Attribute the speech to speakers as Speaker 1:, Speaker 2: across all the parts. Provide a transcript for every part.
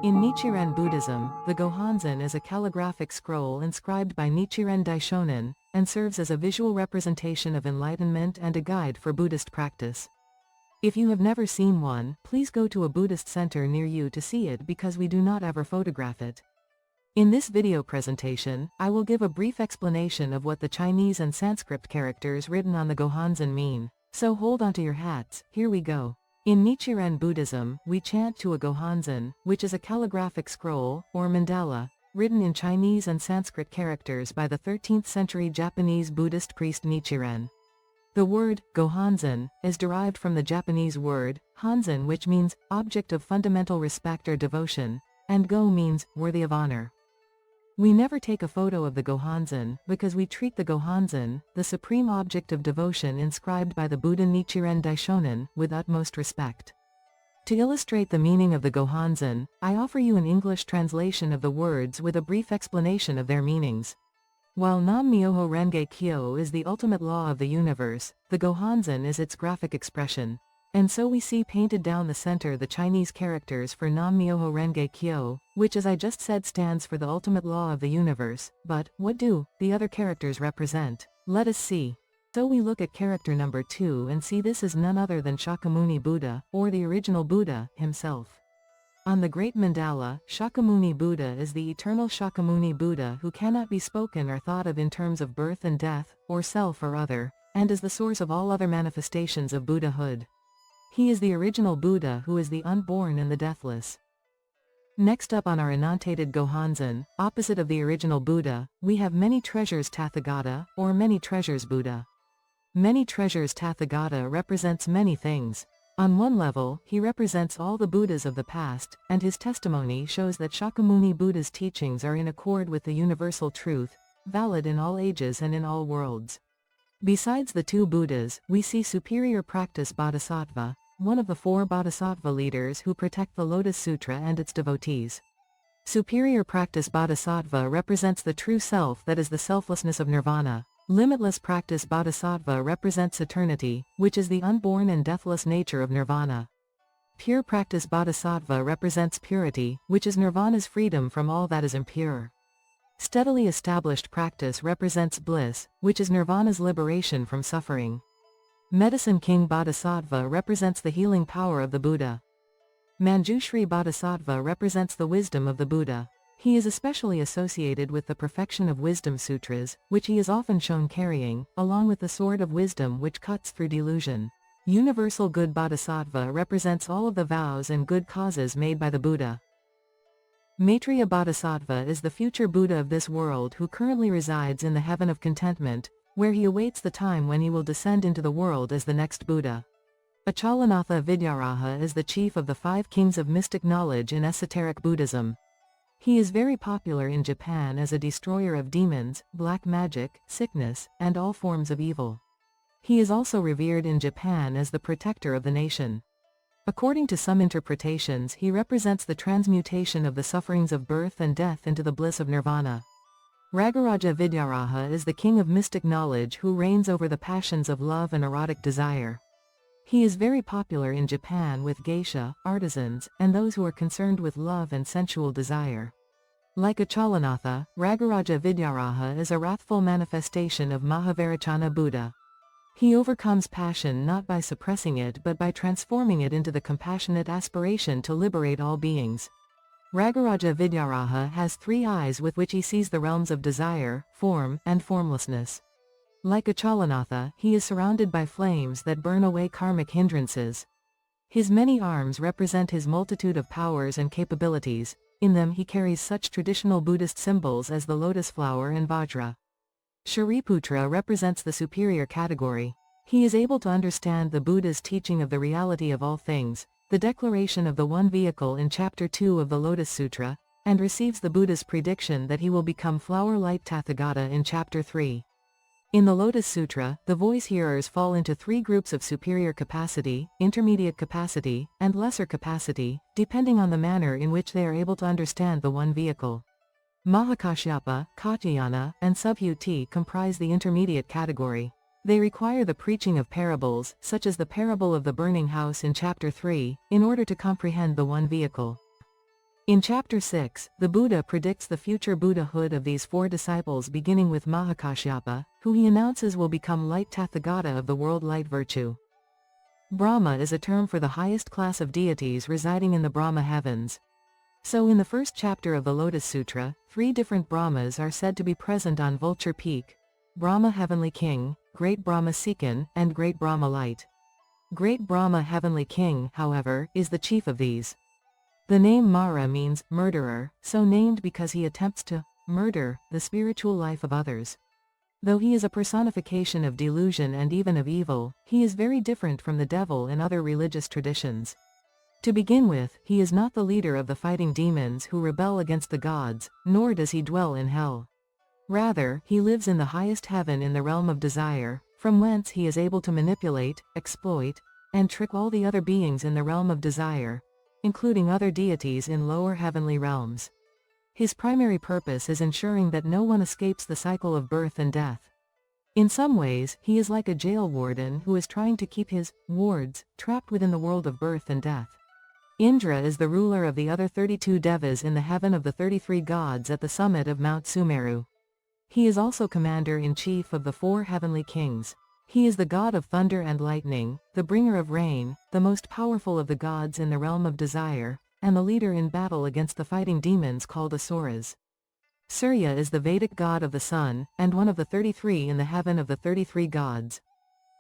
Speaker 1: In Nichiren Buddhism, the Gohonzon is a calligraphic scroll inscribed by Nichiren Daishonin, and serves as a visual representation of enlightenment and a guide for Buddhist practice. If you have never seen one, please go to a Buddhist center near you to see it because we do not ever photograph it. In this video presentation, I will give a brief explanation of what the Chinese and Sanskrit characters written on the Gohonzon mean, so hold onto your hats, here we go. In Nichiren Buddhism, we chant to a Gohonzon, which is a calligraphic scroll, or mandala, written in Chinese and Sanskrit characters by the 13th century Japanese Buddhist priest Nichiren. The word, Gohonzon, is derived from the Japanese word, Honzon, which means, object of fundamental respect or devotion, and Go means, worthy of honor. We never take a photo of the Gohonzon, because we treat the Gohonzon, the supreme object of devotion inscribed by the Buddha Nichiren Daishonin, with utmost respect. To illustrate the meaning of the Gohonzon, I offer you an English translation of the words with a brief explanation of their meanings. While Nam-Myoho-Renge-Kyo is the ultimate law of the universe, the Gohonzon is its graphic expression. And so we see painted down the center the Chinese characters for Nam-Myoho-Renge-Kyo, which as I just said stands for the ultimate law of the universe, but, what do the other characters represent? Let us see. So we look at character number 2 and see this is none other than Shakyamuni Buddha, or the original Buddha, himself. On the great mandala, Shakyamuni Buddha is the eternal Shakyamuni Buddha who cannot be spoken or thought of in terms of birth and death, or self or other, and is the source of all other manifestations of Buddhahood. He is the original Buddha who is the unborn and the deathless. Next up on our annotated Gohonzon, opposite of the original Buddha, we have Many Treasures Tathagata, or Many Treasures Buddha. Many Treasures Tathagata represents many things. On one level, he represents all the Buddhas of the past, and his testimony shows that Shakyamuni Buddha's teachings are in accord with the universal truth, valid in all ages and in all worlds. Besides the two Buddhas, we see Superior Practice Bodhisattva, one of the 4 Bodhisattva leaders who protect the Lotus Sutra and its devotees. Superior Practice Bodhisattva represents the true self that is the selflessness of nirvana. Limitless Practice Bodhisattva represents eternity, which is the unborn and deathless nature of nirvana. Pure Practice Bodhisattva represents purity, which is nirvana's freedom from all that is impure. Steadily Established Practice represents bliss, which is nirvana's liberation from suffering. Medicine King Bodhisattva represents the healing power of the Buddha. Manjushri Bodhisattva represents the wisdom of the Buddha. He is especially associated with the Perfection of Wisdom Sutras, which he is often shown carrying, along with the Sword of Wisdom which cuts through delusion. Universal Good Bodhisattva represents all of the vows and good causes made by the Buddha. Maitreya Bodhisattva is the future Buddha of this world who currently resides in the heaven of contentment, where he awaits the time when he will descend into the world as the next Buddha. Achalanatha Vidyaraja is the chief of the 5 kings of mystic knowledge in esoteric Buddhism. He is very popular in Japan as a destroyer of demons, black magic, sickness, and all forms of evil. He is also revered in Japan as the protector of the nation. According to some interpretations, he represents the transmutation of the sufferings of birth and death into the bliss of nirvana. Ragaraja Vidyaraja is the king of mystic knowledge who reigns over the passions of love and erotic desire. He is very popular in Japan with geisha, artisans, and those who are concerned with love and sensual desire. Like Achalanatha, Ragaraja Vidyaraja is a wrathful manifestation of Mahavairochana Buddha. He overcomes passion not by suppressing it but by transforming it into the compassionate aspiration to liberate all beings. Ragaraja Vidyaraja has 3 eyes with which he sees the realms of desire, form, and formlessness. Like Achalanatha, he is surrounded by flames that burn away karmic hindrances. His many arms represent his multitude of powers and capabilities. In them he carries such traditional Buddhist symbols as the lotus flower and vajra. Shariputra represents the superior category. He is able to understand the Buddha's teaching of the reality of all things, the declaration of the One Vehicle in Chapter 2 of the Lotus Sutra, and receives the Buddha's prediction that he will become flower-light Tathagata in Chapter 3. In the Lotus Sutra, the voice hearers fall into 3 groups of superior capacity, intermediate capacity, and lesser capacity, depending on the manner in which they are able to understand the One Vehicle. Mahakashyapa, Katyayana, and Subhuti comprise the intermediate category. They require the preaching of parables, such as the parable of the burning house in Chapter 3, in order to comprehend the One Vehicle. In Chapter 6, the Buddha predicts the future Buddhahood of these 4 disciples, beginning with Mahakashyapa, who he announces will become light Tathagata of the world light virtue. Brahma is a term for the highest class of deities residing in the Brahma heavens. So in the first chapter of the Lotus Sutra, 3 different Brahmas are said to be present on Vulture Peak: Brahma Heavenly King, Great Brahma Seekin, and Great Brahma Light. Great Brahma Heavenly King, however, is the chief of these. The name Mara means murderer, so named because he attempts to murder the spiritual life of others. Though he is a personification of delusion and even of evil, he is very different from the devil in other religious traditions. To begin with, he is not the leader of the fighting demons who rebel against the gods, nor does he dwell in hell. Rather, he lives in the highest heaven in the realm of desire, from whence he is able to manipulate, exploit, and trick all the other beings in the realm of desire, including other deities in lower heavenly realms. His primary purpose is ensuring that no one escapes the cycle of birth and death. In some ways, he is like a jail warden who is trying to keep his wards trapped within the world of birth and death. Indra is the ruler of the other 32 devas in the heaven of the 33 gods at the summit of Mount Sumeru. He is also commander-in-chief of the 4 heavenly kings. He is the god of thunder and lightning, the bringer of rain, the most powerful of the gods in the realm of desire, and the leader in battle against the fighting demons called Asuras. Surya is the Vedic god of the sun, and one of the 33 in the heaven of the 33 gods.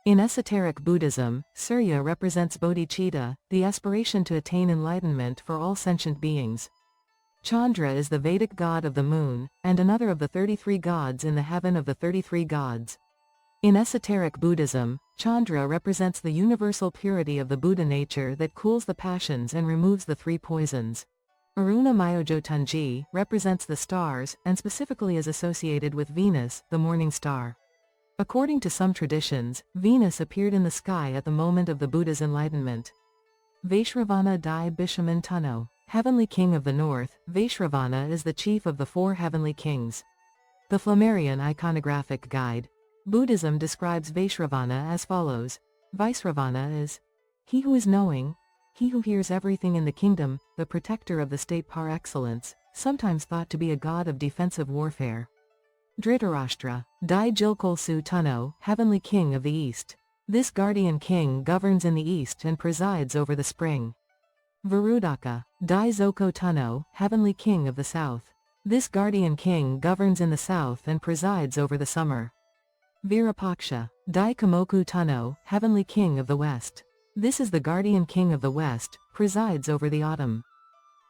Speaker 1: In esoteric Buddhism, Surya represents bodhicitta, the aspiration to attain enlightenment for all sentient beings. Chandra is the Vedic god of the moon, and another of the 33 gods in the heaven of the 33 gods. In esoteric Buddhism, Chandra represents the universal purity of the Buddha nature that cools the passions and removes the 3 poisons. Aruna Myoho-Renge-Kyo represents the stars, and specifically is associated with Venus, the morning star. According to some traditions, Venus appeared in the sky at the moment of the Buddha's enlightenment. Vaishravana Dai Bishaman Tunno, Heavenly King of the North. Vaishravana is the chief of the 4 heavenly kings. The Flammarion Iconographic Guide. Buddhism describes Vaishravana as follows. Vaisravana is he who is knowing, he who hears everything in the kingdom, the protector of the state par excellence, sometimes thought to be a god of defensive warfare. Dhritarashtra, Dai Jilkolsu Tunno, Heavenly King of the East. This guardian king governs in the east and presides over the spring. Varudaka, Dai Zoko Tunno, Heavenly King of the South. This guardian king governs in the south and presides over the summer. Virupaksha, Dai Kamoku Tunno, Heavenly King of the West. This is the guardian king of the West, presides over the autumn.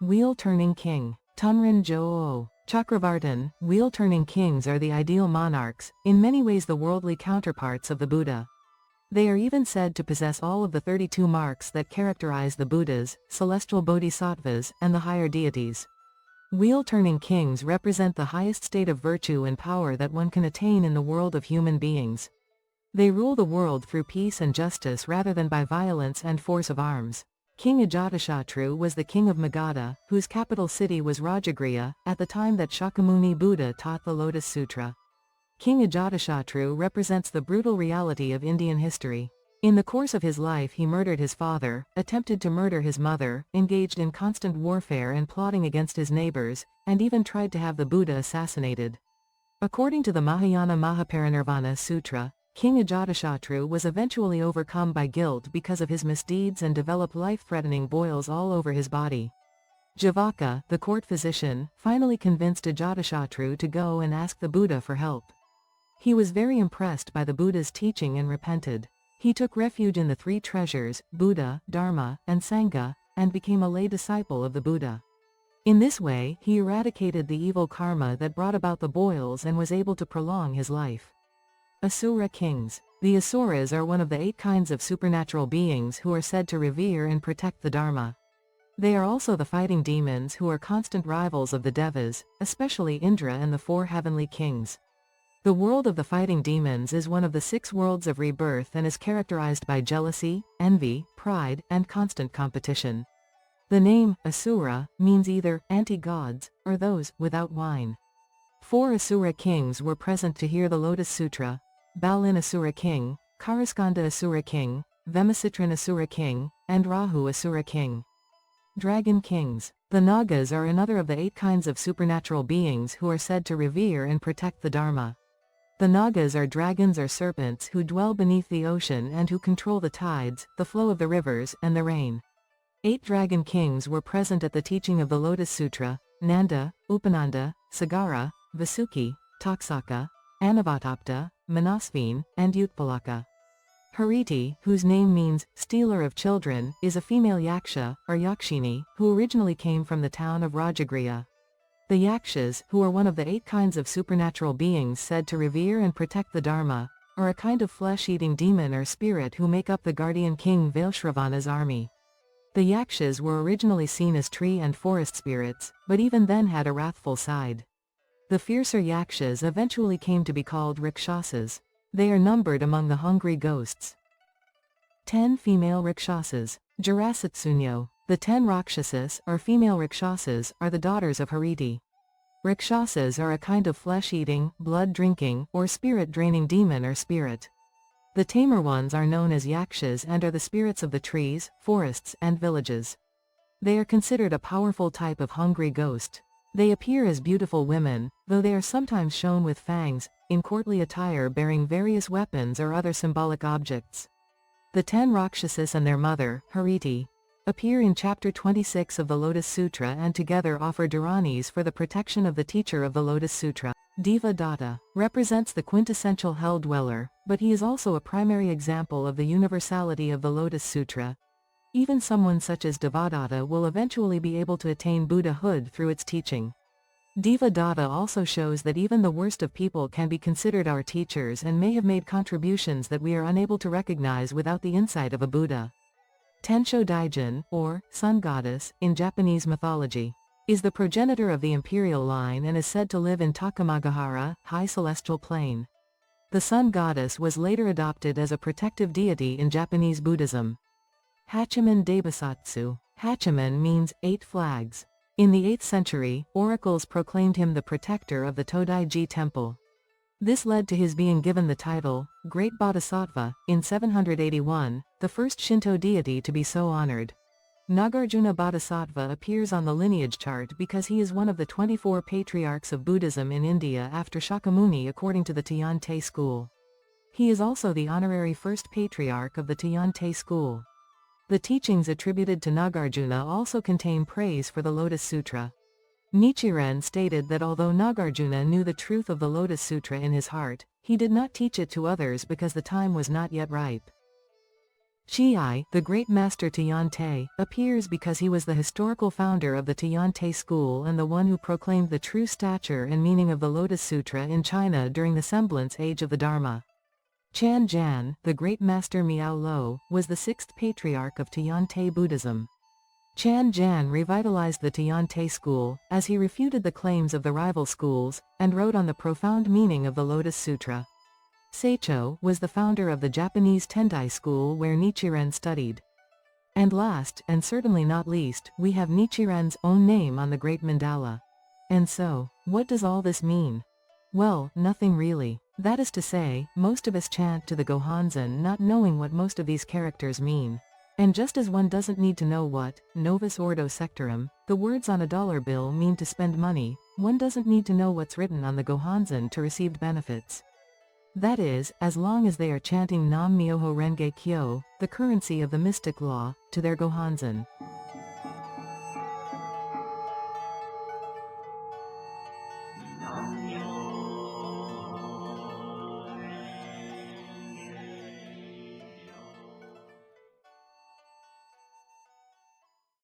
Speaker 1: Wheel-turning king, Tunrin Jo-o, Chakravartin. Wheel-turning kings are the ideal monarchs, in many ways the worldly counterparts of the Buddha. They are even said to possess all of the 32 marks that characterize the Buddhas, celestial bodhisattvas, and the higher deities. Wheel-turning kings represent the highest state of virtue and power that one can attain in the world of human beings. They rule the world through peace and justice rather than by violence and force of arms. King Ajatashatru was the king of Magadha, whose capital city was Rajagriha, at the time that Shakyamuni Buddha taught the Lotus Sutra. King Ajatashatru represents the brutal reality of Indian history. In the course of his life he murdered his father, attempted to murder his mother, engaged in constant warfare and plotting against his neighbors, and even tried to have the Buddha assassinated. According to the Mahayana Mahaparinirvana Sutra, King Ajatashatru was eventually overcome by guilt because of his misdeeds and developed life-threatening boils all over his body. Javaka, the court physician, finally convinced Ajatashatru to go and ask the Buddha for help. He was very impressed by the Buddha's teaching and repented. He took refuge in the 3 treasures, Buddha, Dharma, and Sangha, and became a lay disciple of the Buddha. In this way, he eradicated the evil karma that brought about the boils and was able to prolong his life. Asura kings. The Asuras are one of the 8 kinds of supernatural beings who are said to revere and protect the Dharma. They are also the fighting demons who are constant rivals of the Devas, especially Indra and the 4 heavenly kings. The world of the fighting demons is one of the 6 worlds of rebirth and is characterized by jealousy, envy, pride, and constant competition. The name, Asura, means either anti-gods, or those without wine. 4 Asura kings were present to hear the Lotus Sutra: Balin Asura king, Karaskanda Asura king, Vemasitran Asura king, and Rahu Asura king. Dragon kings. The Nagas are another of the 8 kinds of supernatural beings who are said to revere and protect the Dharma. The Nagas are dragons or serpents who dwell beneath the ocean and who control the tides, the flow of the rivers, and the rain. 8 dragon kings were present at the teaching of the Lotus Sutra: Nanda, Upananda, Sagara, Vasuki, Taksaka, Anavatapta, Manasvin, and Utpalaka. Hariti, whose name means stealer of children, is a female yaksha, or yakshini, who originally came from the town of Rajagriha. The yakshas, who are one of the 8 kinds of supernatural beings said to revere and protect the Dharma, are a kind of flesh-eating demon or spirit who make up the guardian king Vailshravana's army. The yakshas were originally seen as tree and forest spirits, but even then had a wrathful side. The fiercer yakshas eventually came to be called rikshasas. They are numbered among the hungry ghosts. 10 female rikshasas. Jarasatsunyo. The 10 rakshasas, or female rikshasas, are the daughters of Hariti. Rikshasas are a kind of flesh-eating, blood-drinking, or spirit-draining demon or spirit. The tamer ones are known as yakshas and are the spirits of the trees, forests, and villages. They are considered a powerful type of hungry ghost. They appear as beautiful women, though they are sometimes shown with fangs, in courtly attire bearing various weapons or other symbolic objects. The 10 Rakshasas and their mother, Hariti, appear in chapter 26 of the Lotus Sutra and together offer dharanis for the protection of the teacher of the Lotus Sutra. Devadatta represents the quintessential hell dweller, but he is also a primary example of the universality of the Lotus Sutra. Even someone such as Devadatta will eventually be able to attain Buddhahood through its teaching. Devadatta also shows that even the worst of people can be considered our teachers and may have made contributions that we are unable to recognize without the insight of a Buddha. Tensho Daijin, or Sun Goddess, in Japanese mythology, is the progenitor of the imperial line and is said to live in Takamagahara, high celestial plane. The Sun Goddess was later adopted as a protective deity in Japanese Buddhism. Hachiman Daibosatsu. Hachiman means 8 flags. In the 8th century, oracles proclaimed him the protector of the Todaiji temple. This led to his being given the title, Great Bodhisattva, in 781, the first Shinto deity to be so honored. Nagarjuna Bodhisattva appears on the lineage chart because he is one of the 24 patriarchs of Buddhism in India after Shakyamuni according to the Tiantai school. He is also the honorary first patriarch of the Tiantai school. The teachings attributed to Nagarjuna also contain praise for the Lotus Sutra. Nichiren stated that although Nagarjuna knew the truth of the Lotus Sutra in his heart, he did not teach it to others because the time was not yet ripe. Chiai, the great master Tiantai, appears because he was the historical founder of the Tiantai school and the one who proclaimed the true stature and meaning of the Lotus Sutra in China during the semblance age of the Dharma. Chan Jan, the great master Miao Lo, was the 6th patriarch of Tiantai Buddhism. Chan Jan revitalized the Tiantai school, as he refuted the claims of the rival schools, and wrote on the profound meaning of the Lotus Sutra. Seicho was the founder of the Japanese Tendai school where Nichiren studied. And last, and certainly not least, we have Nichiren's own name on the Great Mandala. And so, what does all this mean? Well, nothing really. That is to say, most of us chant to the Gohonzon not knowing what most of these characters mean. And just as one doesn't need to know what, Novus Ordo Sectorum, the words on a dollar bill mean to spend money, one doesn't need to know what's written on the Gohonzon to receive benefits. That is, as long as they are chanting Nam-Myoho-Renge-Kyo, the currency of the mystic law, to their Gohonzon.